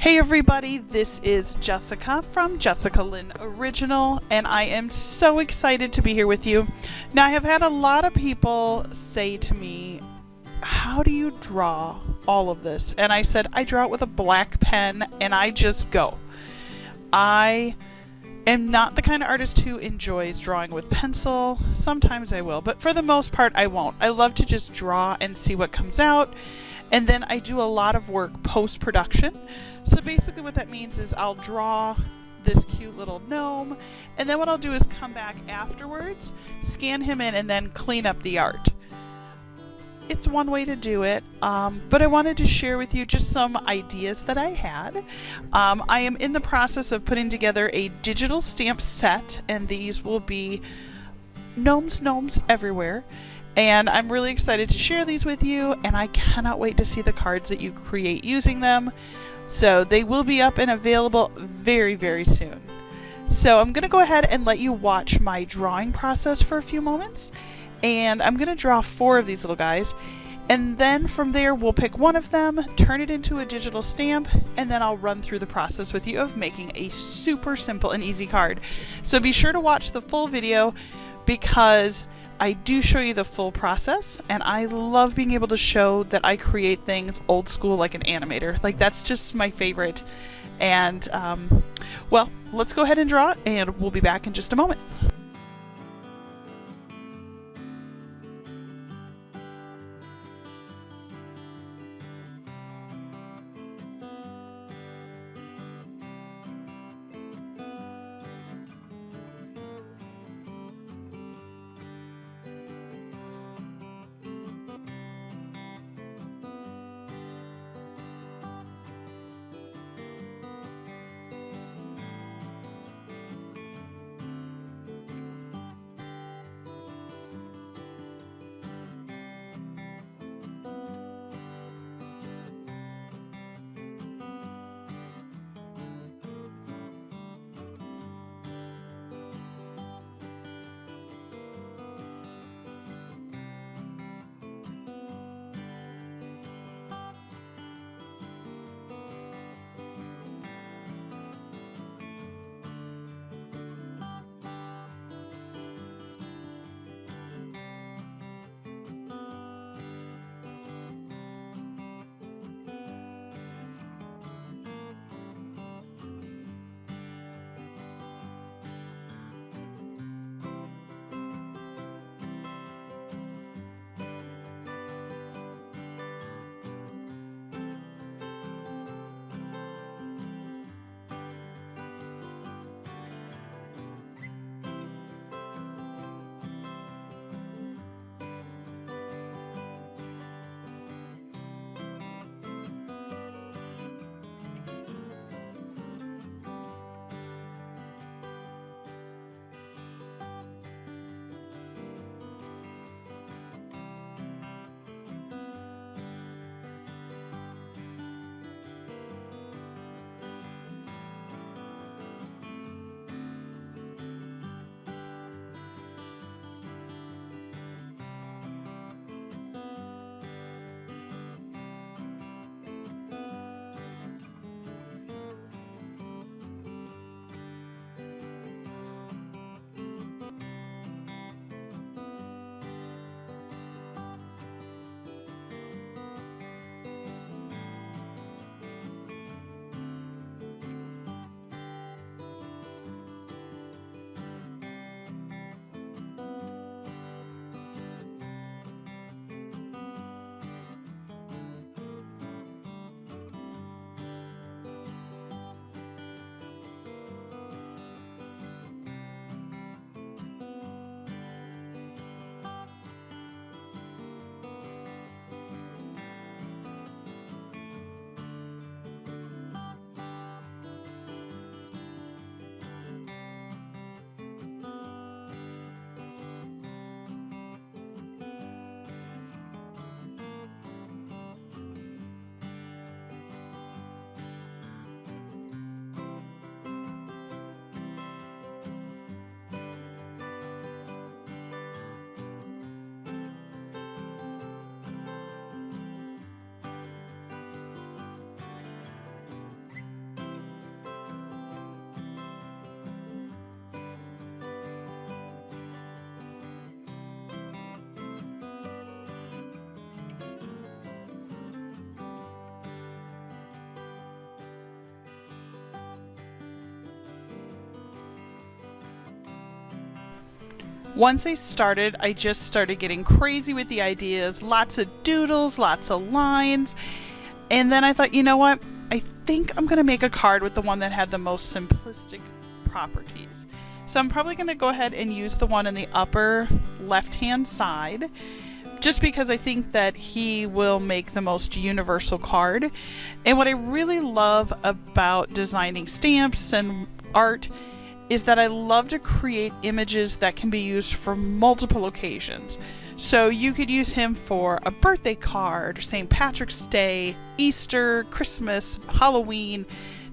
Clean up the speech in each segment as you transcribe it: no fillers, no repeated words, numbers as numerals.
Hey everybody, this is Jessica from JessicaLynnOriginal, and I am so excited to be here with you. Now, I have had a lot of people say to me, how do you draw all of this? And I said, I draw it with a black pen and I just go. I am not the kind of artist who enjoys drawing with pencil. Sometimes I will, but for the most part I won't. I love to just draw and see what comes out. And then I do a lot of work post-production. So basically what that means is I'll draw this cute little gnome, and then what I'll do is come back afterwards, scan him in, and then clean up the art. It's one way to do it, but I wanted to share with you just some ideas that I had. I am in the process of putting together a digital stamp set, and these will be gnomes everywhere. And I'm really excited to share these with you, and I cannot wait to see the cards that you create using them. So they will be up and available very, very soon. So I'm going to go ahead and let you watch my drawing process for a few moments. And I'm going to draw 4 of these little guys. And then from there, we'll pick one of them, turn it into a digital stamp, and then I'll run through the process with you of making a super simple and easy card. So be sure to watch the full video because I do show you the full process, and I love being able to show that I create things old school like an animator. Like, that's just my favorite. And well, let's go ahead and draw, and we'll be back in just a moment. Once I started, I just started getting crazy with the ideas, lots of doodles, lots of lines, and then I thought, you know what? I think I'm going to make a card with the one that had the most simplistic properties. So I'm probably going to go ahead and use the one in the upper left-hand side, just because I think that he will make the most universal card. And what I really love about designing stamps and art is that I love to create images that can be used for multiple occasions. So you could use him for a birthday card, St. Patrick's Day, Easter, Christmas, Halloween,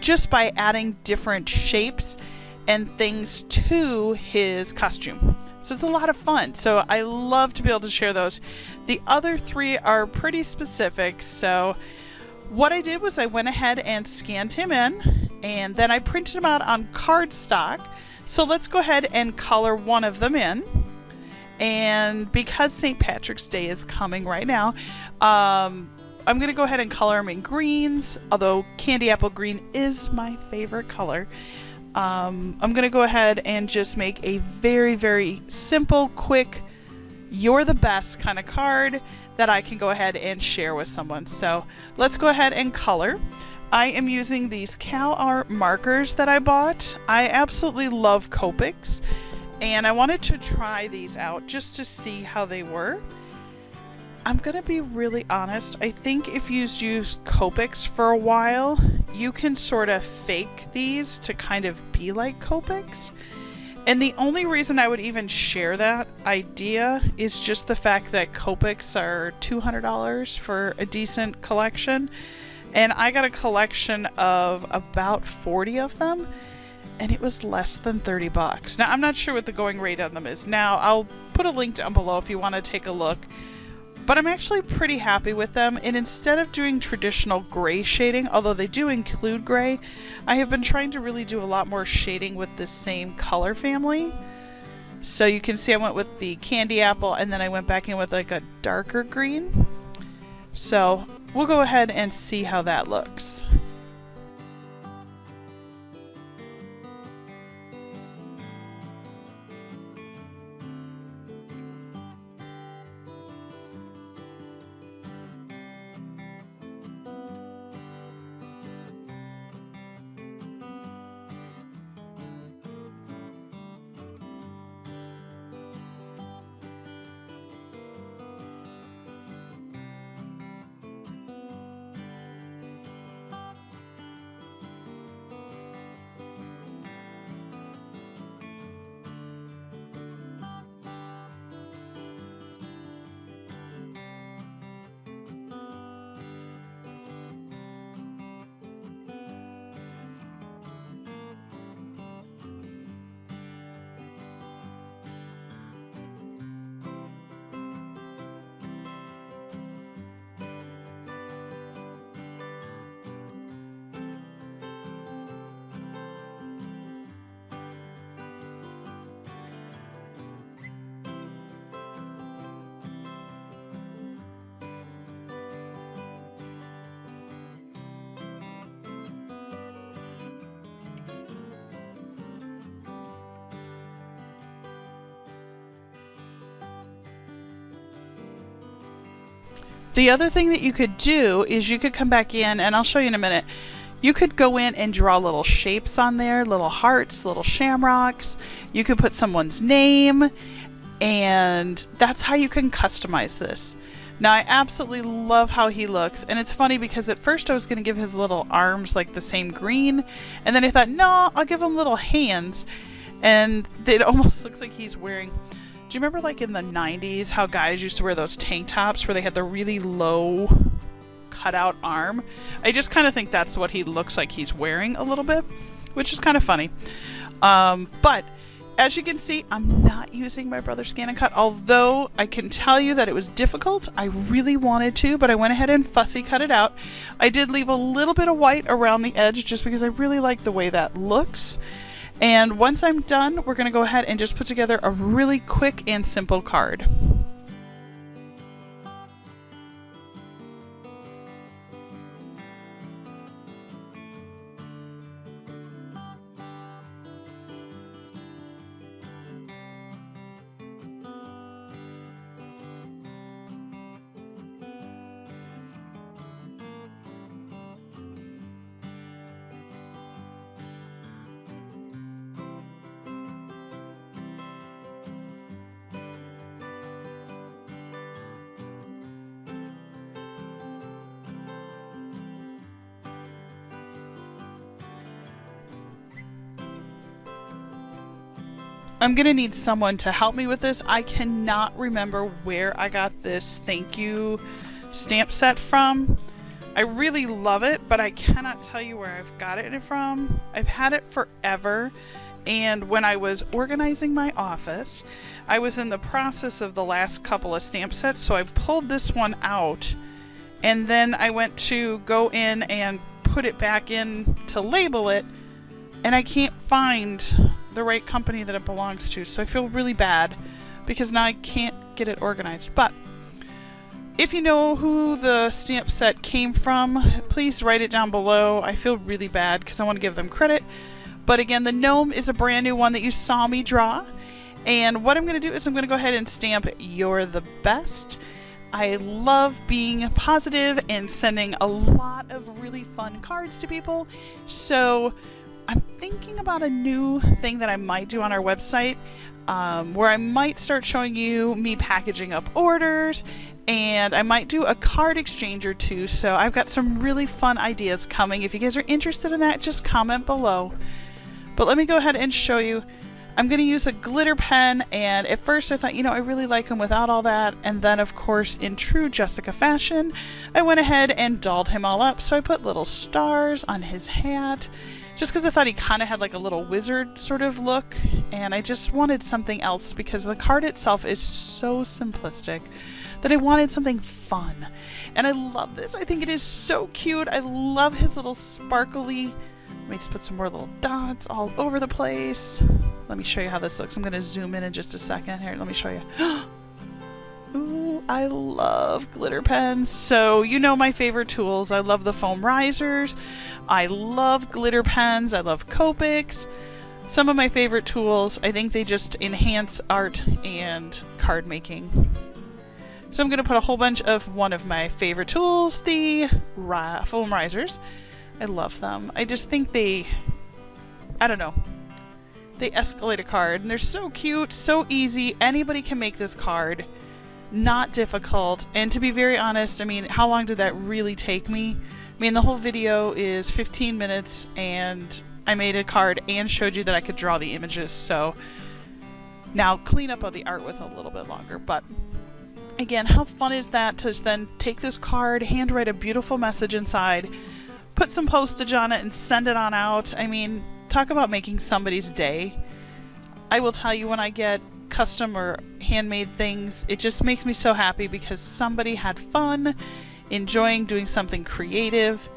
just by adding different shapes and things to his costume. So it's a lot of fun. So I love to be able to share those. The other three are pretty specific. So what I did was I went ahead and scanned him in, and then I printed him out on cardstock. So let's go ahead and color one of them in. And because St. Patrick's Day is coming right now, I'm going to go ahead and color him in greens, although candy apple green is my favorite color. I'm going to go ahead and just make a very, very simple, quick, you're the best kind of card that I can go ahead and share with someone. So let's go ahead and color. I am using these Cal Art markers that I bought. I absolutely love Copics, and I wanted to try these out just to see how they were. I'm gonna be really honest, I think if you use Copics for a while, you can sort of fake these to kind of be like Copics. And the only reason I would even share that idea is just the fact that Copics are $200 for a decent collection. And I got a collection of about 40 of them, and it was less than 30 bucks. Now, I'm not sure what the going rate on them is now. I'll put a link down below if you want to take a look. But I'm actually pretty happy with them, and instead of doing traditional gray shading, although they do include gray, I have been trying to really do a lot more shading with the same color family. So you can see I went with the candy apple, and then I went back in with like a darker green. So we'll go ahead and see how that looks. The other thing that you could do is you could come back in, and I'll show you in a minute, you could go in and draw little shapes on there, little hearts, little shamrocks. You could put someone's name, and that's how you can customize this. Now, I absolutely love how he looks, and it's funny because at first I was going to give his little arms like the same green, and then I thought, no, I'll give him little hands, and it almost looks like he's wearing... Do you remember like in the 90s how guys used to wear those tank tops where they had the really low cutout arm? I just kind of think that's what he looks like he's wearing a little bit, which is kind of funny. But as you can see, I'm not using my brother's Scan and Cut, although I can tell you that it was difficult. I really wanted to, but I went ahead and fussy cut it out. I did leave a little bit of white around the edge just because I really like the way that looks. And once I'm done, we're going to go ahead and just put together a really quick and simple card. I'm gonna need someone to help me with this. I cannot remember where I got this thank you stamp set from. I really love it, but I cannot tell you where I've got it from. I've had it forever, and when I was organizing my office, I was in the process of the last couple of stamp sets, so I pulled this one out, and then I went to go in and put it back in to label it, and I can't find the right company that it belongs to, so I feel really bad because now I can't get it organized. But if you know who the stamp set came from, please write it down below. I feel really bad because I want to give them credit. But again, the gnome is a brand new one that you saw me draw. And what I'm going to do is I'm going to go ahead and stamp "You're the Best." I love being positive and sending a lot of really fun cards to people. So I'm thinking about a new thing that I might do on our website, where I might start showing you me packaging up orders, and I might do a card exchange or two. So I've got some really fun ideas coming. If you guys are interested in that, just comment below. But let me go ahead and show you. I'm going to use a glitter pen, and at first I thought, you know, I really like them without all that, and then of course in true Jessica fashion, I went ahead and dolled him all up. So I put little stars on his hat, just because I thought he kind of had like a little wizard sort of look, and I just wanted something else because the card itself is so simplistic that I wanted something fun. And I love this. I think it is so cute. I love his little sparkly, let me just put some more little dots all over the place. Let me show you how this looks. I'm going to zoom in just a second. Here, let me show you. Ooh, I love glitter pens. So you know my favorite tools. I love the foam risers. I love glitter pens. I love Copics. Some of my favorite tools. I think they just enhance art and card making. So I'm going to put a whole bunch of one of my favorite tools, the foam risers. I love them. I just think they, I don't know, they escalate a card, and they're so cute, so easy. Anybody can make this card. Not difficult. And to be very honest, I mean, how long did that really take me? I mean, the whole video is 15 minutes, and I made a card and showed you that I could draw the images. So now cleanup of the art was a little bit longer, but again, how fun is that to then take this card, handwrite a beautiful message inside, put some postage on it, and send it on out. I mean, talk about making somebody's day. I will tell you, when I get custom or handmade things, it just makes me so happy because somebody had fun, enjoying doing something creative.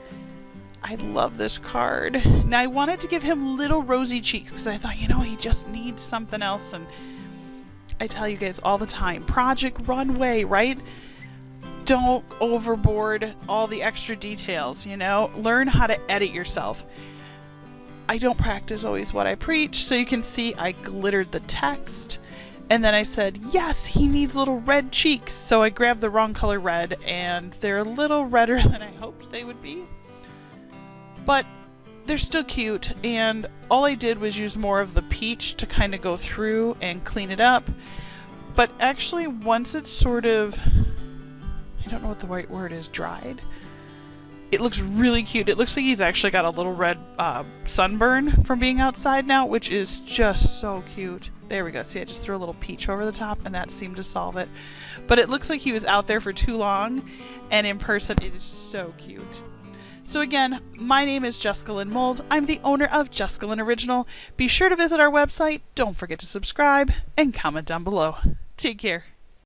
I love this card. Now I wanted to give him little rosy cheeks because I thought, you know, he just needs something else. And I tell you guys all the time, Project Runway, right? Don't overboard all the extra details, you know? Learn how to edit yourself. I don't practice always what I preach, so you can see I glittered the text. And then I said, yes, he needs little red cheeks. So I grabbed the wrong color red, and they're a little redder than I hoped they would be. But they're still cute, and all I did was use more of the peach to kind of go through and clean it up. But actually, once it's sort of, I don't know what the right word is, dried, it looks really cute. It looks like he's actually got a little red sunburn from being outside now, which is just so cute. There we go. See, I just threw a little peach over the top, and that seemed to solve it. But it looks like he was out there for too long, and in person it is so cute. So again, my name is JessicaLynn Mold. I'm the owner of JessicaLynnOriginal. Be sure to visit our website. Don't forget to subscribe and comment down below. Take care.